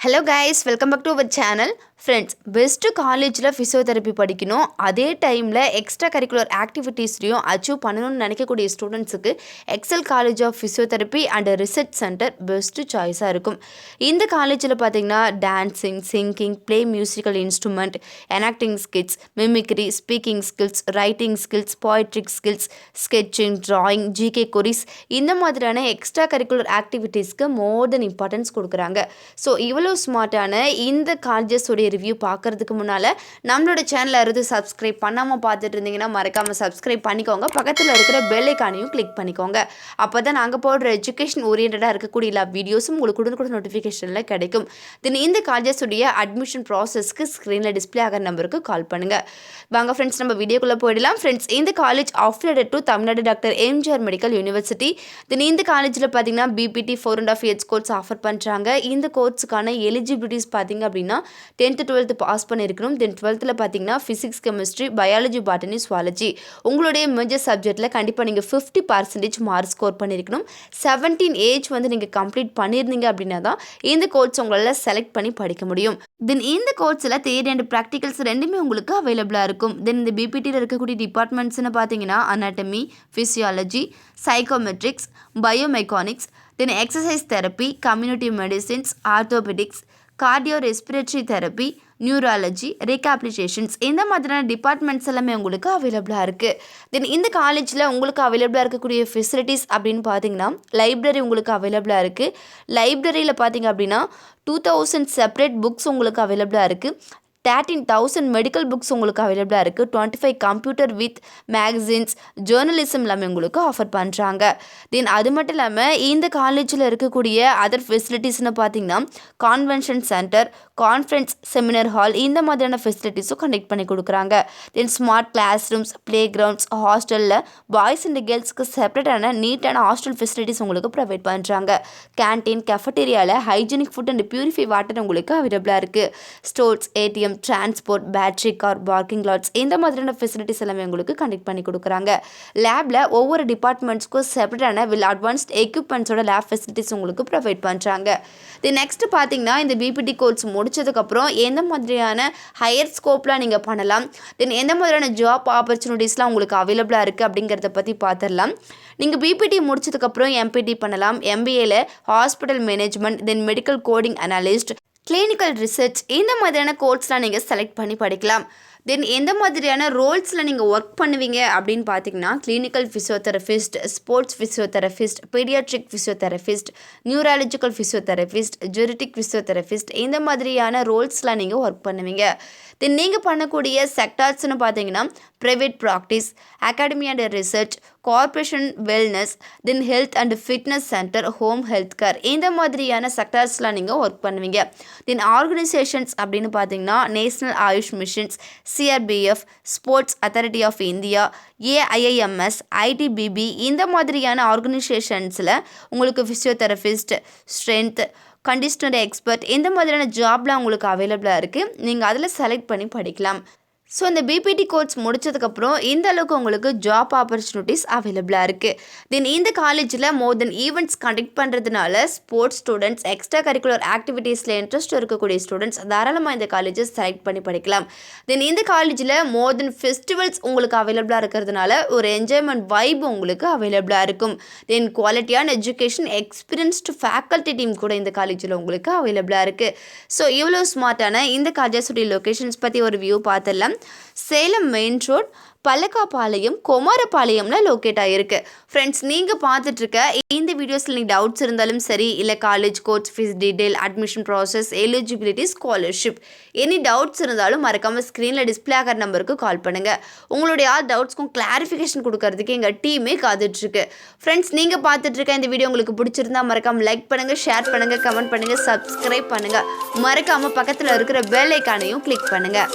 Hello guys, welcome back to our channel. Friends, best college physiotherapy படிக்கணும் அதே டைமில் extra curricular ஆக்டிவிட்டீஸ்லையும் achieve பண்ணணும்னு நினைக்கக்கூடிய ஸ்டூடெண்ட்ஸுக்கு Excel college of physiotherapy and research centre best சாய்ஸாக இருக்கும். இந்த காலேஜில் பார்த்தீங்கன்னா dancing, singing, play musical instrument, enacting skills, mimicry, speaking skills, writing skills, poetic skills, sketching, drawing, GK கொரிஸ் இந்த மாதிரியான எக்ஸ்ட்ரா கரிக்குலர் ஆக்டிவிட்டீஸ்க்கு மோர் தென் இம்பார்ட்டன்ஸ் கொடுக்குறாங்க. ஸோ இவ்வளோ ஸ்மார்ட்டான இந்த காலேஜஸோடைய ரிவ்யூ பார்க்குறதுக்கு முன்னால் நம்மளோட சேனலில் இருந்து சப்ஸ்கிரைப் பண்ணாமல் பார்த்துட்டு இருந்தீங்கன்னா மறக்காமல் சப்ஸ்கிரைப் பண்ணிக்கோங்க. பக்கத்தில் இருக்கிற பெல் ஐக்கானையும் கிளிக் பண்ணிக்கோங்க. அப்போ தான் நாங்கள் போடுற எஜுகேஷன் ஓரியன்டாக இருக்கக்கூடிய எல்லா வீடியோஸும் உங்களுக்கு உடனுக்குடன் நோட்டிஃபிகேஷனில் கிடைக்கும். தென் இந்த காலேஜஸுடைய அட்மிஷன் ப்ராசஸ்க்கு ஸ்க்ரீனில் டிஸ்பிளே ஆகிற நம்பருக்கு கால் பண்ணுங்கள். வாங்க ஃப்ரெண்ட்ஸ், நம்ம வீடியோக்குள்ளே போயிடலாம். ஃப்ரெண்ட்ஸ், இந்த college affiliated to Tamil Nadu doctor MGR medical university. Then இந்த காலேஜில் பார்த்தீங்கன்னா பிபிடி 4.5 years கோர்ஸ் ஆஃபர் பண்ணுறாங்க. இந்த கோர்ஸுக்கான எலிஜிபிலிட்டிஸ் பார்த்தீங்க அப்படின்னா 10th 12th பாஸ் பண்ணியிருக்கணும். தென் 12th பார்த்தீங்கன்னா physics, chemistry, biology, botany, zoology உங்களுடைய மேஜர் சப்ஜெக்டில் கண்டிப்பாக நீங்கள் 50% மார்க் ஸ்கோர் பண்ணியிருக்கணும். 17 ஏஜ் நீங்கள் கம்ப்ளீட் பண்ணியிருந்தீங்க அப்படின்னா தான் இந்த கோர்ஸ் உங்களால் செலக்ட் பண்ணி படிக்க முடியும். தென் இந்த கோர்ஸில் தியரி அண்ட் ப்ராக்டிகல்ஸ் ரெண்டுமே உங்களுக்கு அவைலபிளாக இருக்கும். தென் இந்த பிபிடியில் இருக்கக்கூடிய டிபார்ட்மெண்ட்ஸ்னு பார்த்தீங்கன்னா anatomy, physiology, psychometrics, biomechanics, then exercise therapy, community medicines, orthopaedics, cardio respiratory therapy, neurology, ரீகாப்ளிகேஷன்ஸ் இந்த மாதிரியான டிபார்ட்மெண்ட்ஸ் எல்லாமே உங்களுக்கு அவைலபிளாக இருக்குது. தென் இந்த காலேஜில் உங்களுக்கு அவைலபிளாக இருக்கக்கூடிய ஃபெசிலிட்டிஸ் அப்படின்னு பார்த்தீங்கன்னா லைப்ரரி உங்களுக்கு அவைலபிளாக இருக்குது. லைப்ரரியில் பார்த்தீங்க அப்படின்னா 2000 செப்பரேட் புக்ஸ் உங்களுக்கு அவைலபிளாக இருக்குது. 13,000 மெடிக்கல் புக்ஸ் உங்களுக்கு அவைலபிளாக இருக்குது. 25 கம்ப்யூட்டர் வித் மேகசின்ஸ், ஜேர்னலிசம் எல்லாமே உங்களுக்கு ஆஃபர் பண்ணுறாங்க. தென் அது மட்டும் இல்லாமல் இந்த காலேஜில் இருக்கக்கூடிய அதர் ஃபெசிலிட்டிஸ்னு பார்த்தீங்கன்னா convention centre, conference, seminar hall இந்த மாதிரியான ஃபெசிலிட்டிஸும் கண்டக்ட் பண்ணி கொடுக்குறாங்க. Then smart class rooms, play grounds, ஹாஸ்டலில் பாய்ஸ் அண்ட் கேர்ள்ஸ்க்கு செப்பரேட்டான நீட்டான ஹாஸ்டல் ஃபெசிலிட்டிஸ் உங்களுக்கு ப்ரொவைட் பண்ணுறாங்க. கேன்டீன், கெஃபட்டேரியாவில் hygienic food and purify water உங்களுக்கு அவைலபிளாக இருக்குது. Stores, ATM, transport, battery car, parking lots இந்த மாதிரியான ஃபெசிலிட்டிஸ் எல்லாமே உங்களுக்கு கண்டக்ட் பண்ணி கொடுக்குறாங்க. லேபில் ஒவ்வொரு டிபார்ட்மெண்ட்ஸ்க்கும் செப்பரேட்டான அட்வான்ஸ்ட் எக்யூப்மெண்ட்ஸோட லேப் ஃபெசிலிட்டிஸ் உங்களுக்கு ப்ரொவைட் பண்ணுறாங்க. நெக்ஸ்ட் பார்த்தீங்கன்னா இந்த பிபிடி கோர்ஸ் முடிச்சதுக்கப்புறம் எந்த மாதிரியான ஹையர் ஸ்கோப்லாம் நீங்கள் பண்ணலாம், தென் எந்த மாதிரியான ஜாப் ஆப்பர்ச்சுனிட்டிஸ்லாம் உங்களுக்கு அவைலபிளாக இருக்குது அப்படிங்கிறத பற்றி பார்த்துடலாம். நீங்கள் பிபிடி முடிச்சதுக்கப்புறம் எம்பிடி பண்ணலாம். எம்பிஏல hospital management, then medical coding analyst, clinical research இந்த மாதிரியான கோர்ஸ்லாம் நீங்கள் செலக்ட் பண்ணி படிக்கலாம். தென் எந்த மாதிரியான ரோல்ஸில் நீங்கள் ஒர்க் பண்ணுவீங்க அப்படின்னு பார்த்தீங்கன்னா clinical physiotherapist, sports physiotherapist, paediatric physiotherapist, neurological physiotherapist, genetic physiotherapist இந்த மாதிரியான ரோல்ஸ்லாம் நீங்கள் ஒர்க் பண்ணுவீங்க. தென் நீங்கள் பண்ணக்கூடிய செக்டார்ஸ்னு பார்த்தீங்கன்னா private practice, academy and research, corporation wellness, then health and fitness centre, home health care இந்த மாதிரியான செக்டார்ஸ்லாம் நீங்கள் ஒர்க் பண்ணுவீங்க. தென் ஆர்கனைசேஷன்ஸ் அப்படின்னு பார்த்தீங்கன்னா national Ayush missions, CRPF, sports authority of India, AIIMS, ITBP இந்த மாதிரியான ஆர்கனைசேஷன்ஸில் உங்களுக்கு ஃபிசியோதெரபிஸ்ட், ஸ்ட்ரென்த், கண்டிஷனரி எக்ஸ்பர்ட் இந்த மாதிரியான ஜாப்லாம் உங்களுக்கு அவைலபிளாக இருக்குது. நீங்கள் அதில் செலக்ட் பண்ணி படிக்கலாம். ஸோ இந்த பிபிடி கோர்ஸ் முடிச்சதுக்கப்புறம் இந்த அளவுக்கு உங்களுக்கு ஜாப் ஆப்பர்ச்சுனிட்டிஸ் அவைலபிளாக இருக்குது. தென் இந்த காலேஜில் மோர் தென் ஈவெண்ட்ஸ் கண்டக்ட் பண்ணுறதுனால ஸ்போர்ட்ஸ் ஸ்டூடெண்ட்ஸ், எக்ஸ்ட்ரா கரிக்குலர் ஆக்டிவிட்டீஸில் இன்ட்ரெஸ்ட் இருக்கக்கூடிய ஸ்டூடெண்ட்ஸ் தாராளமாக இந்த காலேஜை செலக்ட் பண்ணி படிக்கலாம். தென் இந்த காலேஜில் மோர் தென் ஃபெஸ்டிவல்ஸ் உங்களுக்கு அவைலபிளாக இருக்கிறதுனால ஒரு என்ஜாய்மெண்ட் வைப் உங்களுக்கு அவைலபிளாக இருக்கும். தென் குவாலிட்டியான எஜுகேஷன், எக்ஸ்பீரியன்ஸ்டு ஃபேக்கல்ட்டி டீம் கூட இந்த காலேஜில் உங்களுக்கு அவைலபிளாக இருக்குது. ஸோ இவ்வளோ ஸ்மார்ட்டான இந்த காலேஜஸுடைய லொக்கேஷன்ஸ் பற்றி ஒரு வியூ பார்த்துடலாம். சேலம் மெயின் ரோட், பல்லக்காபாளையம், கொமாரபாளையம்ல லொக்கேட் ஆகிருக்கு. ஃப்ரெண்ட்ஸ், நீங்கள் பார்த்துட்ருக்க இந்த வீடியோஸில் நீங்கள் டவுட்ஸ் இருந்தாலும் சரி, இல்லை college course fees detail, admission process, eligibility, scholarship any doubts இருந்தாலும் மறக்காமல் ஸ்க்ரீனில் டிஸ்பிளே ஆகிற நம்பருக்கு கால் பண்ணுங்கள். உங்களுடைய டவுட்ஸ்க்கும் கிளாரிஃபிகேஷன் கொடுக்கறதுக்கு எங்கள் டீமே காத்துட்ருக்கு. ஃப்ரெண்ட்ஸ், நீங்கள் பார்த்துட்ருக்க இந்த வீடியோ உங்களுக்கு பிடிச்சிருந்தா மறக்காமல் லைக் பண்ணுங்கள், ஷேர் பண்ணுங்கள், கமெண்ட் பண்ணுங்கள், சப்ஸ்கிரைப் பண்ணுங்கள். மறக்காமல் பக்கத்தில் இருக்கிற பெல் ஐக்கானையும் கிளிக் பண்ணுங்கள்.